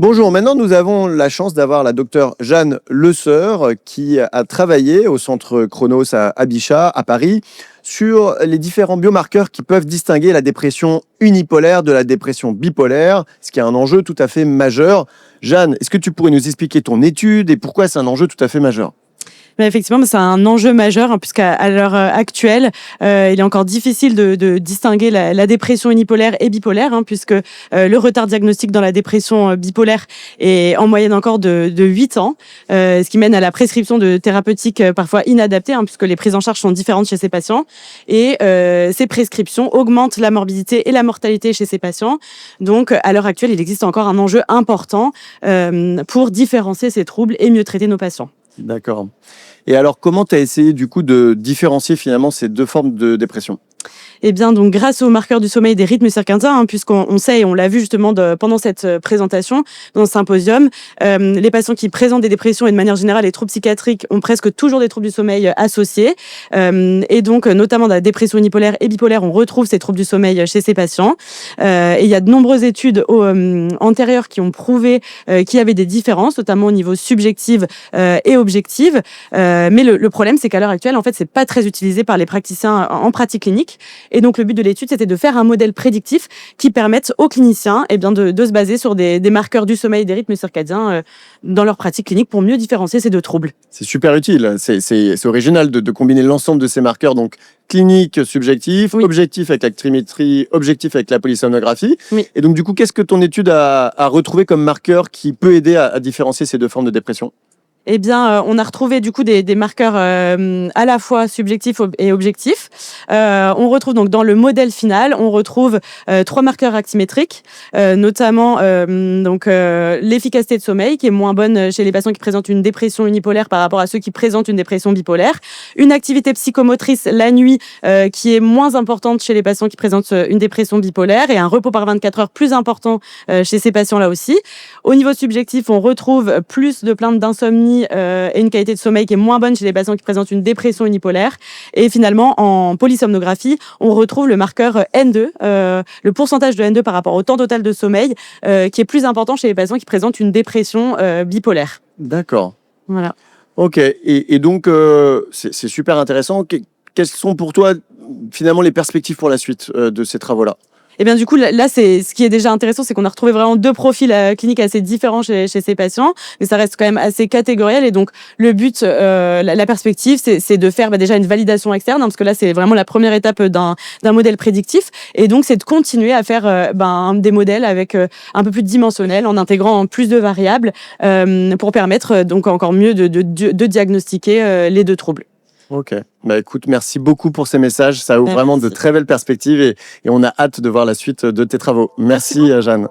Bonjour, maintenant nous avons la chance d'avoir la docteure Jeanne Leseur qui a travaillé au centre Chronos à Bichat, à Paris, sur les différents biomarqueurs qui peuvent distinguer la dépression unipolaire de la dépression bipolaire, ce qui est un enjeu tout à fait majeur. Jeanne, est-ce que tu pourrais nous expliquer ton étude et pourquoi c'est un enjeu tout à fait majeur ? Mais effectivement, c'est un enjeu majeur puisqu'à l'heure actuelle, il est encore difficile de distinguer la dépression unipolaire et bipolaire, puisque le retard diagnostique dans la dépression bipolaire est en moyenne encore de 8 ans, ce qui mène à la prescription de thérapeutiques parfois inadaptées, puisque les prises en charge sont différentes chez ces patients. Et ces prescriptions augmentent la morbidité et la mortalité chez ces patients. Donc, à l'heure actuelle, il existe encore un enjeu important pour différencier ces troubles et mieux traiter nos patients. D'accord. Et alors, comment tu as essayé du coup de différencier finalement ces deux formes de dépression ? Eh bien, donc, grâce aux marqueurs du sommeil des rythmes circadiens, puisqu'on sait et on l'a vu justement pendant cette présentation dans le symposium, les patients qui présentent des dépressions et de manière générale les troubles psychiatriques ont presque toujours des troubles du sommeil associés. Et donc, notamment dans la dépression unipolaire et bipolaire, on retrouve ces troubles du sommeil chez ces patients. Et il y a de nombreuses études antérieures qui ont prouvé qu'il y avait des différences, notamment au niveau subjectif et objectif. Mais le problème, c'est qu'à l'heure actuelle, en fait, c'est pas très utilisé par les praticiens en pratique clinique. Et donc, le but de l'étude, c'était de faire un modèle prédictif qui permette aux cliniciens de se baser sur des marqueurs du sommeil et des rythmes circadiens dans leur pratique clinique pour mieux différencier ces deux troubles. C'est super utile, c'est original de combiner l'ensemble de ces marqueurs, donc clinique, subjectif, oui. Objectif avec l'actrimétrie, objectif avec la polysomnographie. Oui. Et donc, du coup, qu'est-ce que ton étude a retrouvé comme marqueur qui peut aider à différencier ces deux formes de dépression ? Eh bien, on a retrouvé du coup des marqueurs à la fois subjectifs et objectifs. On retrouve donc dans le modèle final, on retrouve 3 marqueurs actimétriques, notamment l'efficacité de sommeil qui est moins bonne chez les patients qui présentent une dépression unipolaire par rapport à ceux qui présentent une dépression bipolaire, une activité psychomotrice la nuit qui est moins importante chez les patients qui présentent une dépression bipolaire et un repos par 24 heures plus important chez ces patients-là aussi. Au niveau subjectif, on retrouve plus de plaintes d'insomnie et une qualité de sommeil qui est moins bonne chez les patients qui présentent une dépression unipolaire. Et finalement, en polysomnographie, on retrouve le marqueur N2, le pourcentage de N2 par rapport au temps total de sommeil, qui est plus important chez les patients qui présentent une dépression bipolaire. D'accord. Voilà. Ok, et donc c'est super intéressant. Quelles sont pour toi finalement les perspectives pour la suite de ces travaux-là ? Et bien du coup, là, ce qui est déjà intéressant, c'est qu'on a retrouvé vraiment 2 profils cliniques assez différents chez ces patients, mais ça reste quand même assez catégoriel. Et donc, le but, la perspective, c'est de faire déjà une validation externe, parce que là, c'est vraiment la première étape d'un modèle prédictif. Et donc, c'est de continuer à faire des modèles avec un peu plus dimensionnels, en intégrant plus de variables, pour permettre donc encore mieux de diagnostiquer les 2 troubles. Ok, écoute, merci beaucoup pour ces messages. Ça ouvre vraiment de très belles perspectives et on a hâte de voir la suite de tes travaux. Merci Jeanne.